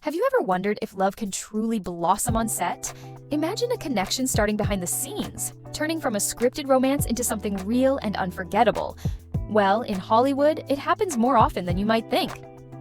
Have you ever wondered if love can truly blossom on set? Imagine a connection starting behind the scenes, turning from a scripted romance into something real and unforgettable. Well, in Hollywood, it happens more often than you might think.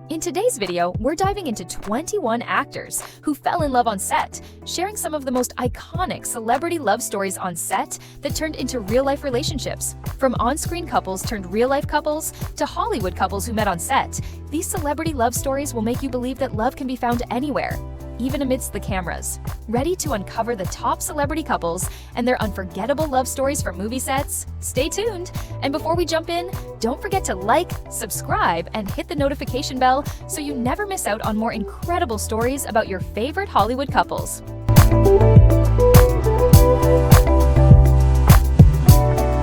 In today's video, we're diving into 21 actors who fell in love on set, sharing some of the most iconic celebrity love stories on set that turned into real-life relationships. From on-screen couples turned real-life couples to Hollywood couples who met on set, these celebrity love stories will make you believe that love can be found anywhere, even amidst the cameras. Ready to uncover the top celebrity couples and their unforgettable love stories from movie sets? Stay tuned! And before we jump in, don't forget to like, subscribe, and hit the notification bell so you never miss out on more incredible stories about your favorite Hollywood couples.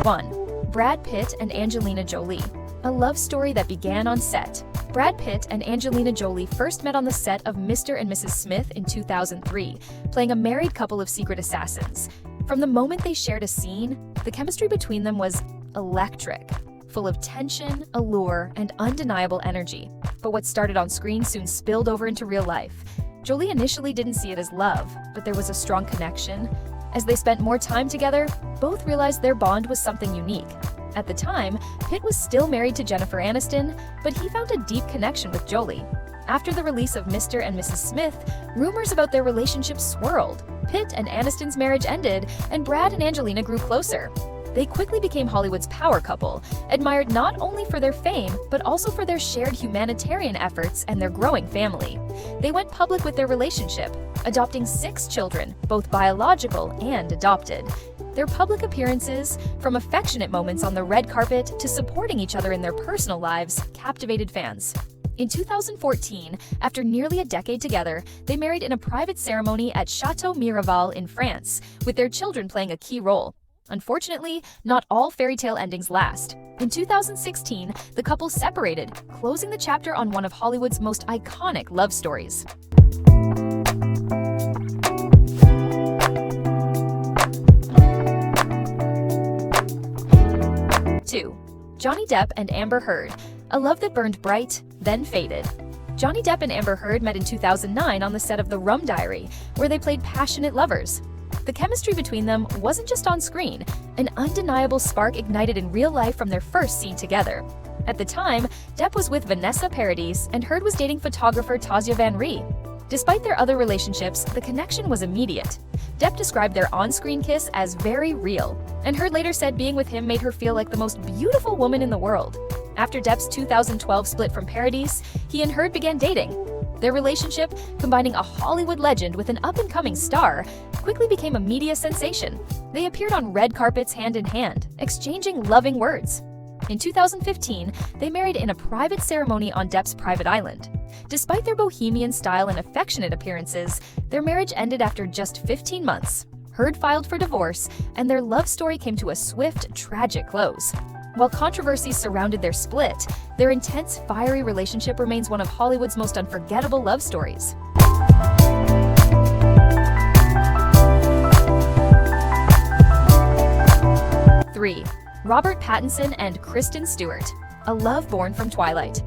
1. Brad Pitt and Angelina Jolie. A love story that began on set. Brad Pitt and Angelina Jolie first met on the set of Mr. and Mrs. Smith in 2003, playing a married couple of secret assassins. From the moment they shared a scene, the chemistry between them was electric, full of tension, allure, and undeniable energy. But what started on screen soon spilled over into real life. Jolie initially didn't see it as love, but there was a strong connection. As they spent more time together, both realized their bond was something unique. At the time, Pitt was still married to Jennifer Aniston, but he found a deep connection with Jolie. After the release of Mr. and Mrs. Smith, rumors about their relationship swirled. Pitt and Aniston's marriage ended, and Brad and Angelina grew closer. They quickly became Hollywood's power couple, admired not only for their fame, but also for their shared humanitarian efforts and their growing family. They went public with their relationship, adopting 6 children, both biological and adopted. Their public appearances, from affectionate moments on the red carpet to supporting each other in their personal lives, captivated fans. In 2014, after nearly a decade together, they married in a private ceremony at Chateau Miraval in France, with their children playing a key role. Unfortunately, not all fairy tale endings last. In 2016, the couple separated, closing the chapter on one of Hollywood's most iconic love stories. 2. Johnny Depp and Amber Heard. A love that burned bright, then faded. Johnny Depp and Amber Heard met in 2009 on the set of The Rum Diary, where they played passionate lovers. The chemistry between them wasn't just on screen. An undeniable spark ignited in real life from their first scene together. At the time, Depp was with Vanessa Paradis and Heard was dating photographer Tazia Van Rie. Despite their other relationships, the connection was immediate. Depp described their on-screen kiss as very real, and Heard later said being with him made her feel like the most beautiful woman in the world. After Depp's 2012 split from Paradis, he and Heard began dating. Their relationship, combining a Hollywood legend with an up-and-coming star, quickly became a media sensation. They appeared on red carpets hand in hand, exchanging loving words. In 2015, they married in a private ceremony on Depp's private island. Despite their bohemian style and affectionate appearances, their marriage ended after just 15 months. Heard filed for divorce, and their love story came to a swift, tragic close. While controversies surrounded their split, their intense, fiery relationship remains one of Hollywood's most unforgettable love stories. 3. Robert Pattinson and Kristen Stewart. A love born from Twilight.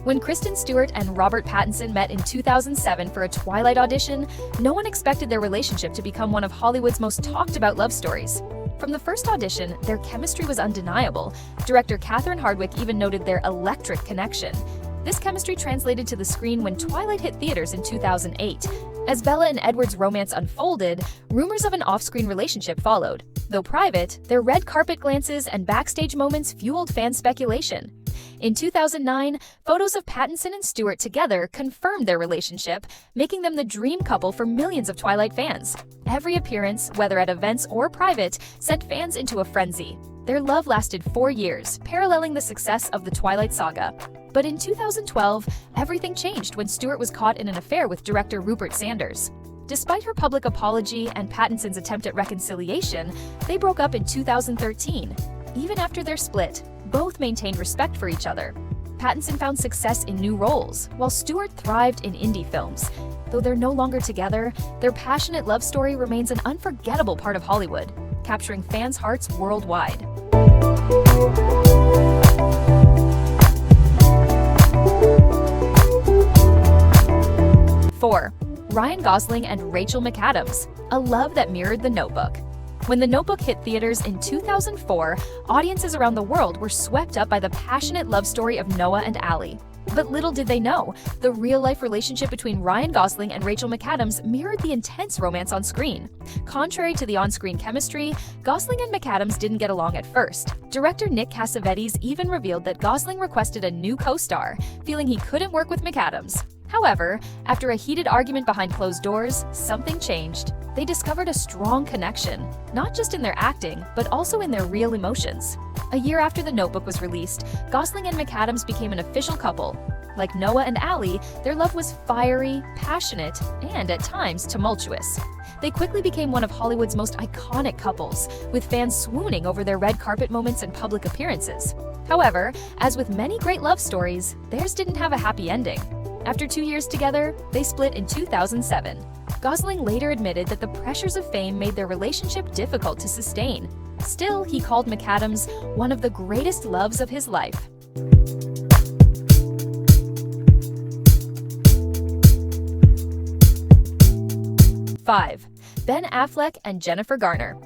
When Kristen Stewart and Robert Pattinson met in 2007 for a Twilight audition, no one expected their relationship to become one of Hollywood's most talked-about love stories. From the first audition, their chemistry was undeniable. Director Catherine Hardwicke even noted their electric connection. This chemistry translated to the screen when Twilight hit theaters in 2008. As Bella and Edward's romance unfolded, rumors of an off-screen relationship followed. Though private, their red carpet glances and backstage moments fueled fan speculation. In 2009, photos of Pattinson and Stewart together confirmed their relationship, making them the dream couple for millions of Twilight fans. Every appearance, whether at events or private, sent fans into a frenzy. Their love lasted 4 years, paralleling the success of the Twilight saga. But in 2012, everything changed when Stewart was caught in an affair with director Rupert Sanders. Despite her public apology and Pattinson's attempt at reconciliation, they broke up in 2013. Even after their split, both maintained respect for each other. Pattinson found success in new roles, while Stewart thrived in indie films. Though they're no longer together, their passionate love story remains an unforgettable part of Hollywood, capturing fans' hearts worldwide. 4. Ryan Gosling and Rachel McAdams, a love that mirrored The Notebook. When The Notebook hit theaters in 2004, audiences around the world were swept up by the passionate love story of Noah and Allie. But little did they know, the real-life relationship between Ryan Gosling and Rachel McAdams mirrored the intense romance on screen. Contrary to the on-screen chemistry, Gosling and McAdams didn't get along at first. Director Nick Cassavetes even revealed that Gosling requested a new co-star, feeling he couldn't work with McAdams. However, after a heated argument behind closed doors, something changed. They discovered a strong connection, not just in their acting, but also in their real emotions. A year after The Notebook was released, Gosling and McAdams became an official couple. Like Noah and Allie, their love was fiery, passionate, and at times tumultuous. They quickly became one of Hollywood's most iconic couples, with fans swooning over their red carpet moments and public appearances. However, as with many great love stories, theirs didn't have a happy ending. After 2 years together, they split in 2007. Gosling later admitted that the pressures of fame made their relationship difficult to sustain. Still, he called McAdams one of the greatest loves of his life. 5. Ben Affleck and Jennifer Garner.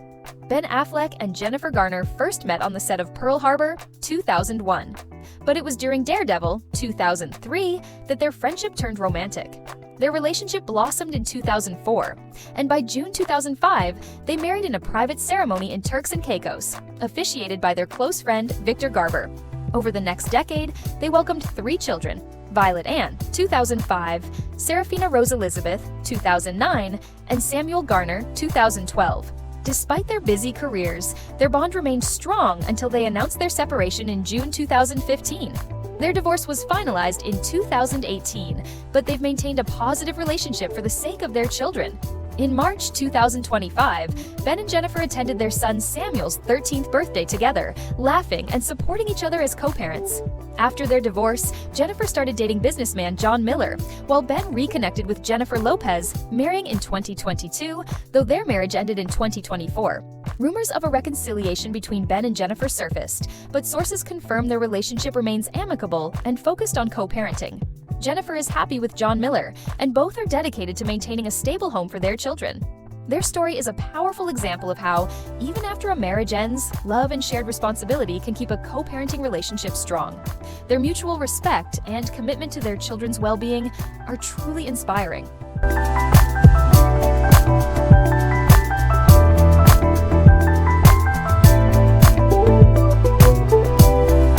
Ben Affleck and Jennifer Garner first met on the set of Pearl Harbor, 2001. But it was during Daredevil, 2003, that their friendship turned romantic. Their relationship blossomed in 2004, and by June 2005, they married in a private ceremony in Turks and Caicos, officiated by their close friend Victor Garber. Over the next decade, they welcomed 3 children: Violet Ann, 2005, Serafina Rose Elizabeth, 2009, and Samuel Garner, 2012. Despite their busy careers, their bond remained strong until they announced their separation in June 2015. Their divorce was finalized in 2018, but they've maintained a positive relationship for the sake of their children. In March 2025, Ben and Jennifer attended their son Samuel's 13th birthday together, laughing and supporting each other as co-parents. After their divorce, Jennifer started dating businessman John Miller, while Ben reconnected with Jennifer Lopez, marrying in 2022, though their marriage ended in 2024. Rumors of a reconciliation between Ben and Jennifer surfaced, but sources confirm their relationship remains amicable and focused on co-parenting. Jennifer is happy with John Miller, and both are dedicated to maintaining a stable home for their children. Their story is a powerful example of how, even after a marriage ends, love and shared responsibility can keep a co-parenting relationship strong. Their mutual respect and commitment to their children's well-being are truly inspiring.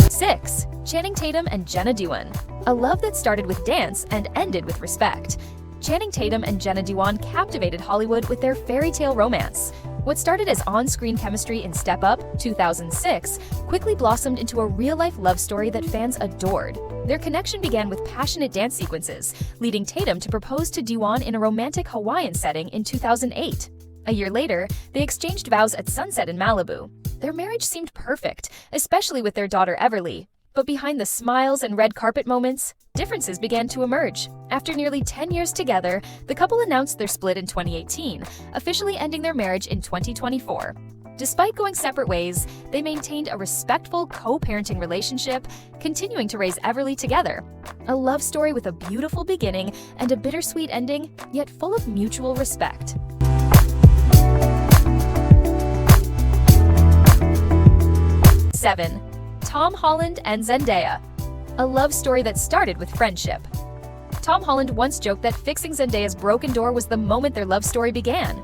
6. Channing Tatum and Jenna Dewan. A love that started with dance and ended with respect. Channing Tatum and Jenna Dewan captivated Hollywood with their fairy tale romance. What started as on-screen chemistry in Step Up, 2006, quickly blossomed into a real-life love story that fans adored. Their connection began with passionate dance sequences, leading Tatum to propose to Dewan in a romantic Hawaiian setting in 2008. A year later, they exchanged vows at sunset in Malibu. Their marriage seemed perfect, especially with their daughter Everly. But behind the smiles and red carpet moments, differences began to emerge. After nearly 10 years together, the couple announced their split in 2018, officially ending their marriage in 2024. Despite going separate ways, they maintained a respectful co-parenting relationship, continuing to raise Everly together. A love story with a beautiful beginning and a bittersweet ending, yet full of mutual respect. 7. Tom Holland and Zendaya. A love story that started with friendship. Tom Holland once joked that fixing Zendaya's broken door was the moment their love story began.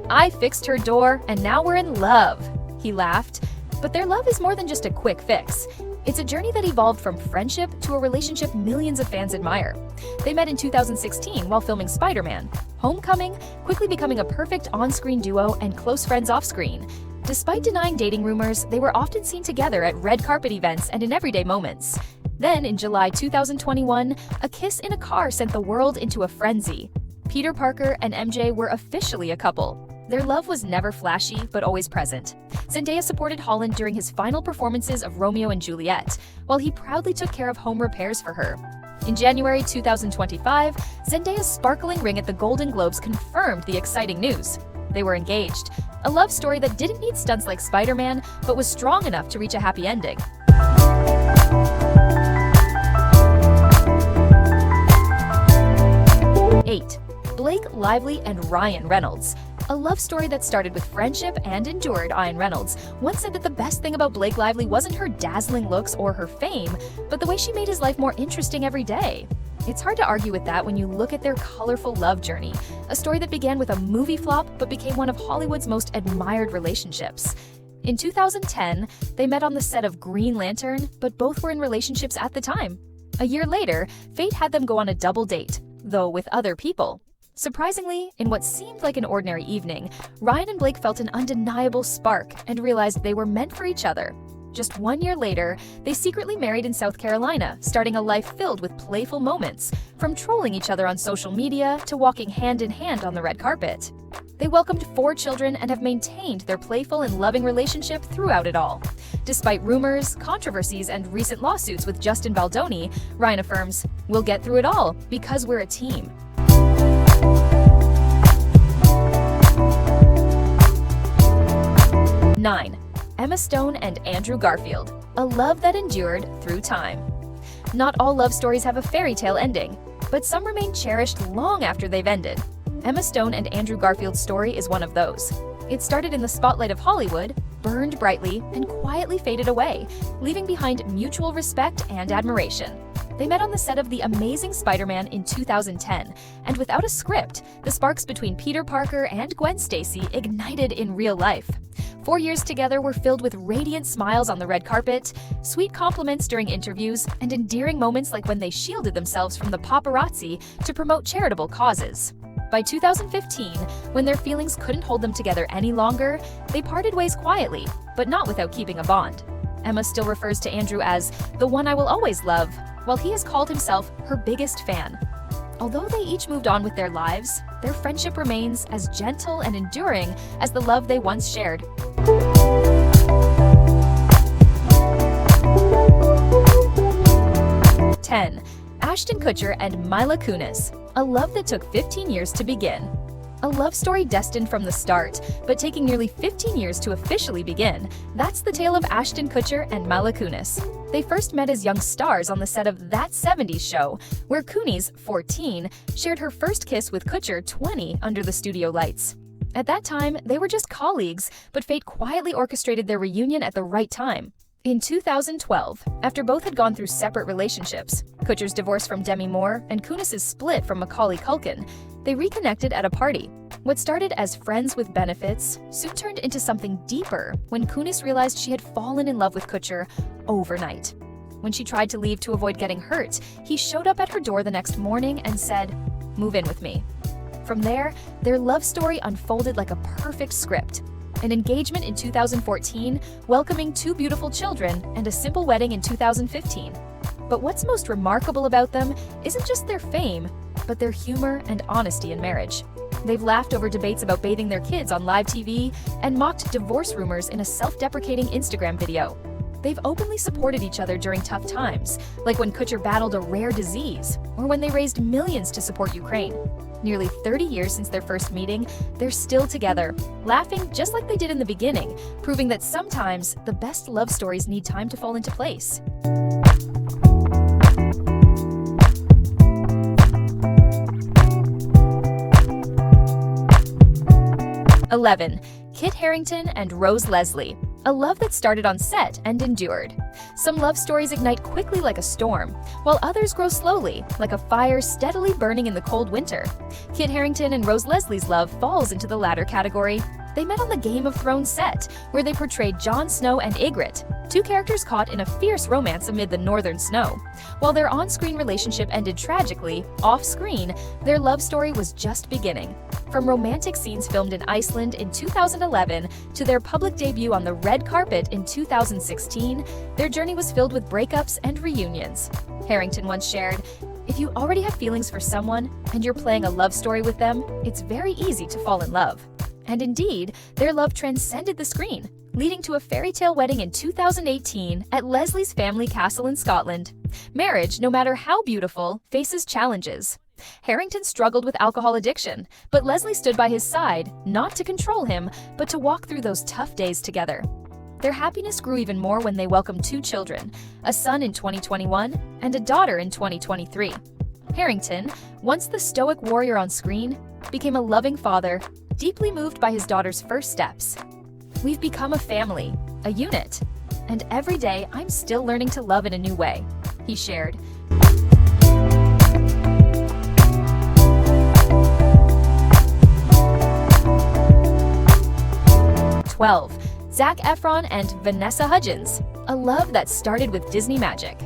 "I fixed her door, and now we're in love," he laughed. But their love is more than just a quick fix. It's a journey that evolved from friendship to a relationship millions of fans admire. They met in 2016 while filming Spider-Man: Homecoming, quickly becoming a perfect on-screen duo and close friends off-screen. Despite denying dating rumors, they were often seen together at red carpet events and in everyday moments. Then, in July 2021, a kiss in a car sent the world into a frenzy. Peter Parker and MJ were officially a couple. Their love was never flashy, but always present. Zendaya supported Holland during his final performances of Romeo and Juliet, while he proudly took care of home repairs for her. In January 2025, Zendaya's sparkling ring at the Golden Globes confirmed the exciting news. They were engaged, a love story that didn't need stunts like Spider-Man, but was strong enough to reach a happy ending. 8. Blake Lively and Ryan Reynolds. A love story that started with friendship and endured. Ryan Reynolds once said that the best thing about Blake Lively wasn't her dazzling looks or her fame, but the way she made his life more interesting every day. It's hard to argue with that when you look at their colorful love journey, a story that began with a movie flop but became one of Hollywood's most admired relationships. In 2010, they met on the set of Green Lantern, but both were in relationships at the time. A year later, fate had them go on a double date, though with other people. Surprisingly, in what seemed like an ordinary evening, Ryan and Blake felt an undeniable spark and realized they were meant for each other. Just 1 year later, they secretly married in South Carolina, starting a life filled with playful moments, from trolling each other on social media to walking hand in hand on the red carpet. They welcomed 4 children and have maintained their playful and loving relationship throughout it all. Despite rumors, controversies, and recent lawsuits with Justin Baldoni, Ryan affirms, "We'll get through it all because we're a team." 9. Emma Stone and Andrew Garfield. A love that endured through time. Not all love stories have a fairy tale ending, but some remain cherished long after they've ended. Emma Stone and Andrew Garfield's story is one of those. It started in the spotlight of Hollywood, burned brightly, and quietly faded away, leaving behind mutual respect and admiration. They met on the set of The Amazing Spider-Man in 2010, and without a script, the sparks between Peter Parker and Gwen Stacy ignited in real life. 4 years together were filled with radiant smiles on the red carpet, sweet compliments during interviews, and endearing moments like when they shielded themselves from the paparazzi to promote charitable causes. By 2015, when their feelings couldn't hold them together any longer, they parted ways quietly, but not without keeping a bond. Emma still refers to Andrew as the one I will always love, while he has called himself her biggest fan. Although they each moved on with their lives, their friendship remains as gentle and enduring as the love they once shared. 10. Ashton Kutcher and Mila Kunis. A love that took 15 years to begin. A love story destined from the start, but taking nearly 15 years to officially begin. That's the tale of Ashton Kutcher and Mila Kunis. They first met as young stars on the set of That 70s Show, where Kunis, 14, shared her first kiss with Kutcher, 20, under the studio lights. At that time, they were just colleagues, but fate quietly orchestrated their reunion at the right time. In 2012, after both had gone through separate relationships, Kutcher's divorce from Demi Moore and Kunis's split from Macaulay Culkin, they reconnected at a party. What started as friends with benefits soon turned into something deeper when Kunis realized she had fallen in love with Kutcher overnight. When she tried to leave to avoid getting hurt, he showed up at her door the next morning and said, "Move in with me." From there, their love story unfolded like a perfect script. An engagement in 2014, welcoming 2 beautiful children, and a simple wedding in 2015. But what's most remarkable about them isn't just their fame, but their humor and honesty in marriage. They've laughed over debates about bathing their kids on live TV and mocked divorce rumors in a self-deprecating Instagram video. They've openly supported each other during tough times, like when Kutcher battled a rare disease, or when they raised millions to support Ukraine. Nearly 30 years since their first meeting, they're still together, laughing just like they did in the beginning, proving that sometimes the best love stories need time to fall into place. 11. Kit Harington and Rose Leslie. A love that started on set and endured. Some love stories ignite quickly like a storm, while others grow slowly, like a fire steadily burning in the cold winter. Kit Harington and Rose Leslie's love falls into the latter category. They met on the Game of Thrones set, where they portrayed Jon Snow and Ygritte, 2 characters caught in a fierce romance amid the northern snow. While their on-screen relationship ended tragically, off-screen, their love story was just beginning. From romantic scenes filmed in Iceland in 2011 to their public debut on the red carpet in 2016, their journey was filled with breakups and reunions. Harrington once shared, "If you already have feelings for someone and you're playing a love story with them, it's very easy to fall in love." And indeed, their love transcended the screen, leading to a fairy tale wedding in 2018 at Leslie's family castle in Scotland. Marriage, no matter how beautiful, faces challenges. Harrington struggled with alcohol addiction, but Leslie stood by his side, not to control him, but to walk through those tough days together. Their happiness grew even more when they welcomed 2 children, a son in 2021 and a daughter in 2023. Harrington, once the stoic warrior on screen, became a loving father, deeply moved by his daughter's first steps. "We've become a family, a unit, and every day I'm still learning to love in a new way," he shared. 12. Zac Efron and Vanessa Hudgens, a love that started with Disney magic.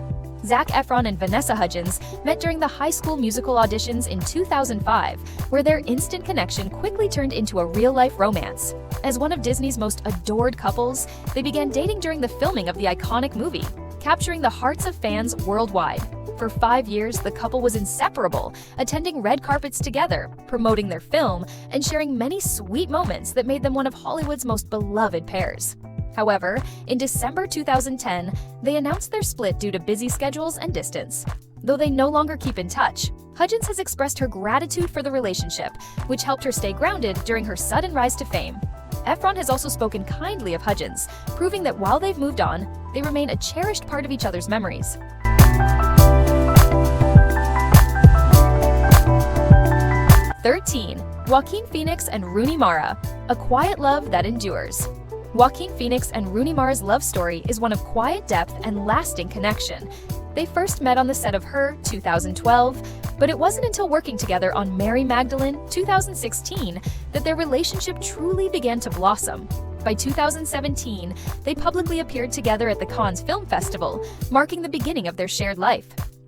Zac Efron and Vanessa Hudgens met during the High School Musical auditions in 2005, where their instant connection quickly turned into a real-life romance. As one of Disney's most adored couples, they began dating during the filming of the iconic movie, capturing the hearts of fans worldwide. For 5 years, the couple was inseparable, attending red carpets together, promoting their film, and sharing many sweet moments that made them one of Hollywood's most beloved pairs. However, in December 2010, they announced their split due to busy schedules and distance. Though they no longer keep in touch, Hudgens has expressed her gratitude for the relationship, which helped her stay grounded during her sudden rise to fame. Efron has also spoken kindly of Hudgens, proving that while they've moved on, they remain a cherished part of each other's memories. 13. Joaquin Phoenix and Rooney Mara, a quiet love that endures. Joaquin Phoenix and Rooney Mara's love story is one of quiet depth and lasting connection. They first met on the set of Her, 2012, but it wasn't until working together on Mary Magdalene, 2016, that their relationship truly began to blossom. By 2017, they publicly appeared together at the Cannes Film Festival, marking the beginning of their shared life.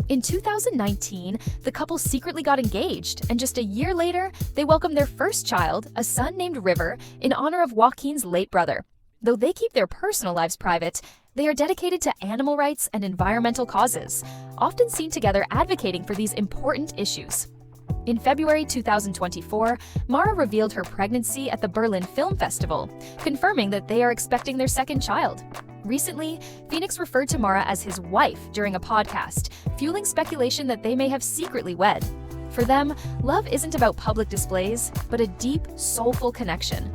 In 2019, the couple secretly got engaged, and just a year later, they welcomed their first child, a son named River, in honor of Joaquin's late brother. Though they keep their personal lives private, they are dedicated to animal rights and environmental causes, often seen together advocating for these important issues. In February 2024, Mara revealed her pregnancy at the Berlin Film Festival, confirming that they are expecting their second child. Recently, Phoenix referred to Mara as his wife during a podcast, fueling speculation that they may have secretly wed. For them, love isn't about public displays, but a deep, soulful connection.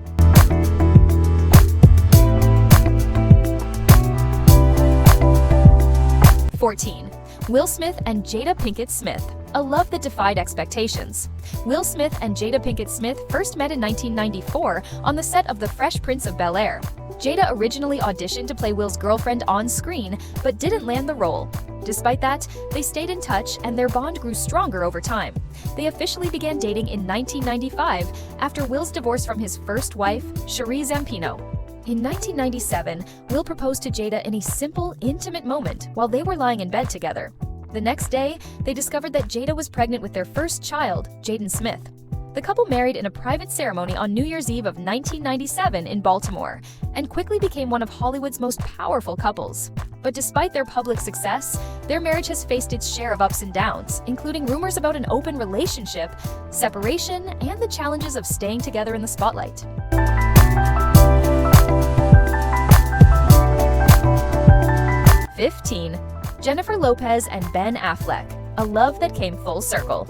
14. Will Smith and Jada Pinkett Smith, a love that defied expectations. Will Smith and Jada Pinkett Smith first met in 1994 on the set of The Fresh Prince of Bel-Air. Jada originally auditioned to play Will's girlfriend on screen, but didn't land the role. Despite that, they stayed in touch and their bond grew stronger over time. They officially began dating in 1995 after Will's divorce from his first wife, Cherie Zampino. In 1997, Will proposed to Jada in a simple, intimate moment while they were lying in bed together. The next day, they discovered that Jada was pregnant with their first child, Jaden Smith. The couple married in a private ceremony on New Year's Eve of 1997 in Baltimore, and quickly became one of Hollywood's most powerful couples. But despite their public success, their marriage has faced its share of ups and downs, including rumors about an open relationship, separation, and the challenges of staying together in the spotlight. 15. Jennifer Lopez and Ben Affleck, a love that came full circle.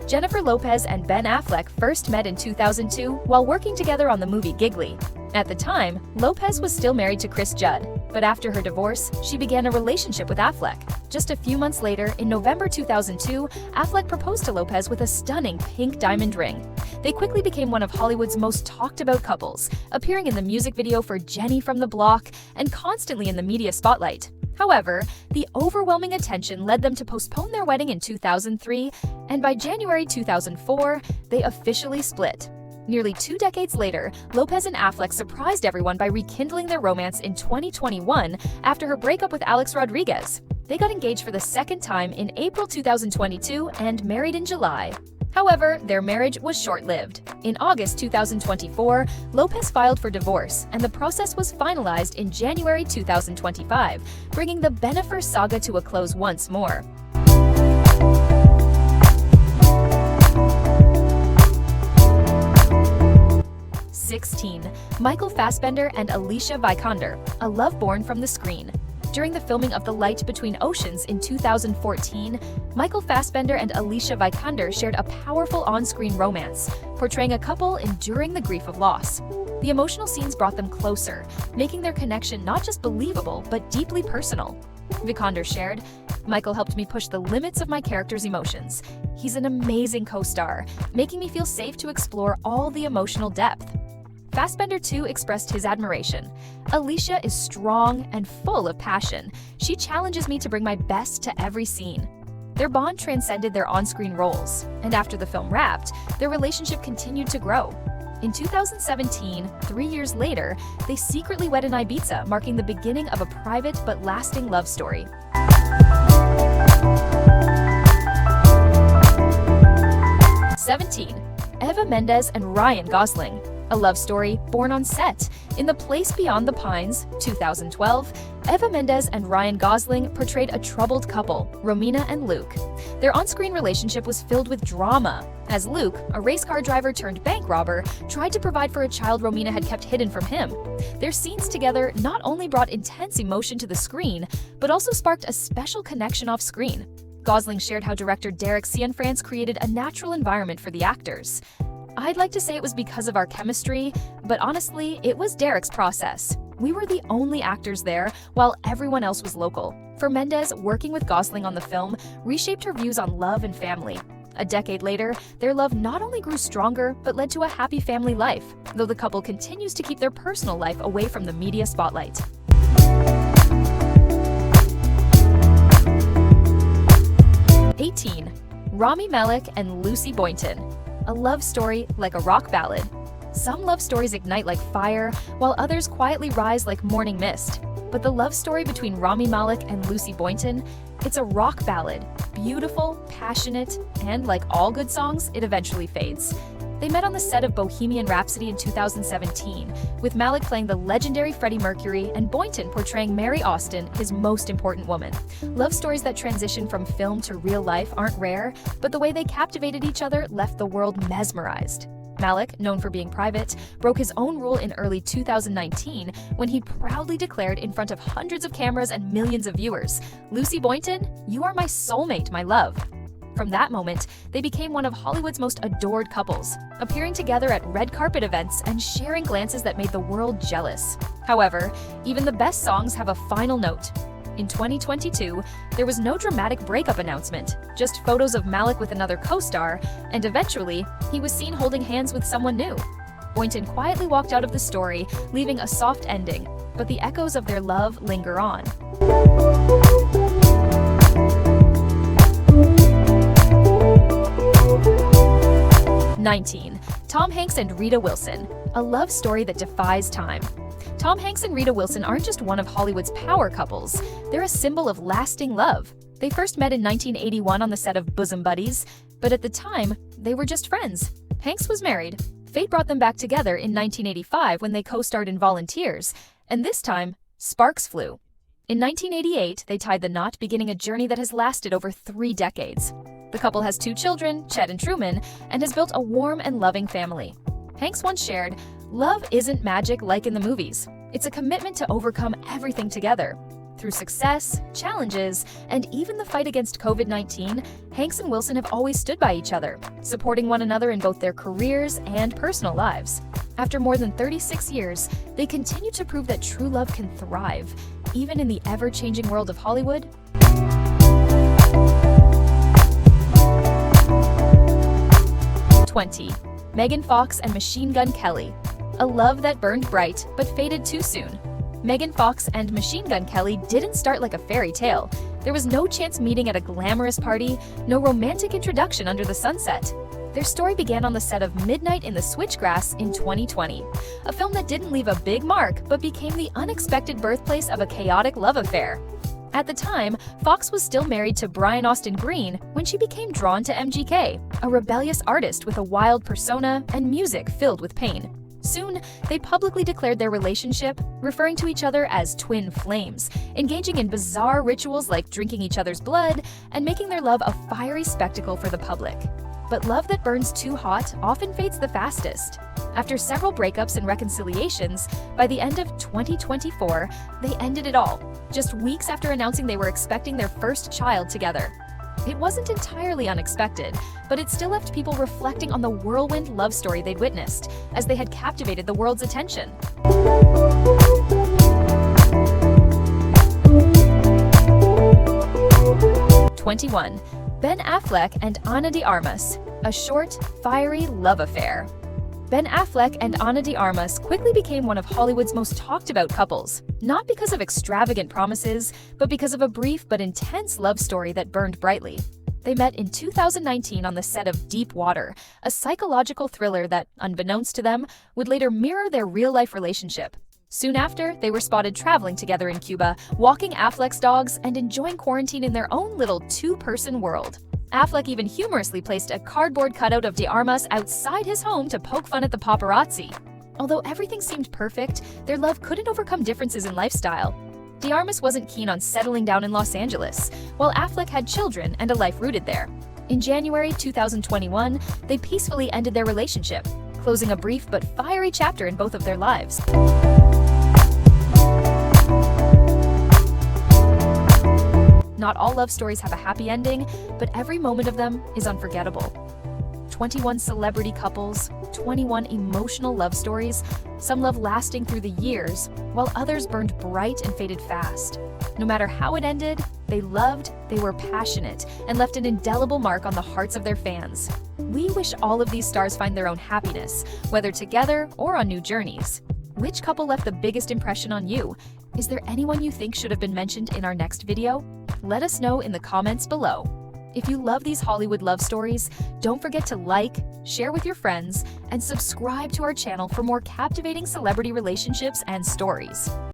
Jennifer Lopez and Ben Affleck first met in 2002 while working together on the movie Giggly. At the time, Lopez was still married to Chris Judd, but after her divorce, she began a relationship with Affleck. Just a few months later, in November 2002, Affleck proposed to Lopez with a stunning pink diamond ring. They quickly became one of Hollywood's most talked-about couples, appearing in the music video for Jenny from the Block and constantly in the media spotlight. However, the overwhelming attention led them to postpone their wedding in 2003, and by January 2004, they officially split. Nearly 2 decades later, Lopez and Affleck surprised everyone by rekindling their romance in 2021 after her breakup with Alex Rodriguez. They got engaged for the second time in April 2022 and married in July. However, their marriage was short-lived. In August 2024, Lopez filed for divorce, and the process was finalized in January 2025, bringing the Bennifer saga to a close once more. 16. Michael Fassbender and Alicia Vikander, a love born from the screen. During the filming of The Light Between Oceans in 2014, Michael Fassbender and Alicia Vikander shared a powerful on-screen romance, portraying a couple enduring the grief of loss. The emotional scenes brought them closer, making their connection not just believable, but deeply personal. Vikander shared, Michael helped me push the limits of my character's emotions. He's an amazing co-star, making me feel safe to explore all the emotional depth. Fassbender too expressed his admiration. Alicia is strong and full of passion. She challenges me to bring my best to every scene. Their bond transcended their on-screen roles, and after the film wrapped, their relationship continued to grow. In 2017, 3 years later, they secretly wed in Ibiza, marking the beginning of a private but lasting love story. 17. Eva Mendes and Ryan Gosling. A love story born on set. In The Place Beyond the Pines, 2012, Eva Mendes and Ryan Gosling portrayed a troubled couple, Romina and Luke. Their on-screen relationship was filled with drama, as Luke, a race car driver turned bank robber, tried to provide for a child Romina had kept hidden from him. Their scenes together not only brought intense emotion to the screen, but also sparked a special connection off-screen. Gosling shared how director Derek Cianfrance created a natural environment for the actors. I'd like to say it was because of our chemistry, but honestly, it was Derek's process. We were the only actors there, while everyone else was local. For Mendes, working with Gosling on the film reshaped her views on love and family. A decade later, their love not only grew stronger, but led to a happy family life, though the couple continues to keep their personal life away from the media spotlight. 18. Rami Malek and Lucy Boynton. A love story like a rock ballad. Some love stories ignite like fire, while others quietly rise like morning mist. But the love story between Rami Malek and Lucy Boynton, it's a rock ballad. Beautiful, passionate, and like all good songs, it eventually fades. They met on the set of Bohemian Rhapsody in 2017, with Malek playing the legendary Freddie Mercury and Boynton portraying Mary Austin, his most important woman. Love stories that transition from film to real life aren't rare, but the way they captivated each other left the world mesmerized. Malek, known for being private, broke his own rule in early 2019 when he proudly declared in front of hundreds of cameras and millions of viewers, "Lucy Boynton, you are my soulmate, my love." From that moment, they became one of Hollywood's most adored couples, appearing together at red carpet events and sharing glances that made the world jealous. However, even the best songs have a final note. In 2022, there was no dramatic breakup announcement, just photos of Malek with another co-star, and eventually, he was seen holding hands with someone new. Boynton quietly walked out of the story, leaving a soft ending, but the echoes of their love linger on. 19. Tom Hanks and Rita Wilson. A love story that defies time. Tom Hanks and Rita Wilson aren't just one of Hollywood's power couples, they're a symbol of lasting love. They first met in 1981 on the set of Bosom Buddies, but at the time, they were just friends. Hanks was married. Fate brought them back together in 1985 when they co-starred in Volunteers, and this time, sparks flew. In 1988, they tied the knot, beginning a journey that has lasted over 3 decades. The couple has 2 children, Chet and Truman, and has built a warm and loving family. Hanks once shared, "Love isn't magic like in the movies. It's a commitment to overcome everything together." Through success, challenges, and even the fight against COVID-19, Hanks and Wilson have always stood by each other, supporting one another in both their careers and personal lives. After more than 36 years, they continue to prove that true love can thrive, even in the ever-changing world of Hollywood. 20. Megan Fox and Machine Gun Kelly. A love that burned bright, but faded too soon. Megan Fox and Machine Gun Kelly didn't start like a fairy tale. There was no chance meeting at a glamorous party, no romantic introduction under the sunset. Their story began on the set of Midnight in the Switchgrass in 2020, a film that didn't leave a big mark but became the unexpected birthplace of a chaotic love affair. At the time, Fox was still married to Brian Austin Green when she became drawn to MGK, a rebellious artist with a wild persona and music filled with pain. Soon, they publicly declared their relationship, referring to each other as twin flames, engaging in bizarre rituals like drinking each other's blood and making their love a fiery spectacle for the public. But love that burns too hot often fades the fastest. After several breakups and reconciliations, by the end of 2024, they ended it all, just weeks after announcing they were expecting their first child together. It wasn't entirely unexpected, but it still left people reflecting on the whirlwind love story they'd witnessed, as they had captivated the world's attention. 20 21. Ben Affleck and Ana de Armas, a short, fiery love affair. Ben Affleck and Ana de Armas quickly became one of Hollywood's most talked about couples, not because of extravagant promises, but because of a brief but intense love story that burned brightly. They met in 2019 on the set of Deep Water, a psychological thriller that, unbeknownst to them, would later mirror their real-life relationship. Soon after, they were spotted traveling together in Cuba, walking Affleck's dogs, and enjoying quarantine in their own little two-person world. Affleck even humorously placed a cardboard cutout of De Armas outside his home to poke fun at the paparazzi. Although everything seemed perfect, their love couldn't overcome differences in lifestyle. De Armas wasn't keen on settling down in Los Angeles, while Affleck had children and a life rooted there. In January 2021, they peacefully ended their relationship, closing a brief but fiery chapter in both of their lives. Not all love stories have a happy ending, but every moment of them is unforgettable. 21 celebrity couples, 21 emotional love stories, some love lasting through the years, while others burned bright and faded fast. No matter how it ended, they loved, they were passionate, and left an indelible mark on the hearts of their fans. We wish all of these stars find their own happiness, whether together or on new journeys. Which couple left the biggest impression on you? Is there anyone you think should have been mentioned in our next video? Let us know in the comments below. If you love these Hollywood love stories, don't forget to like, share with your friends, and subscribe to our channel for more captivating celebrity relationships and stories.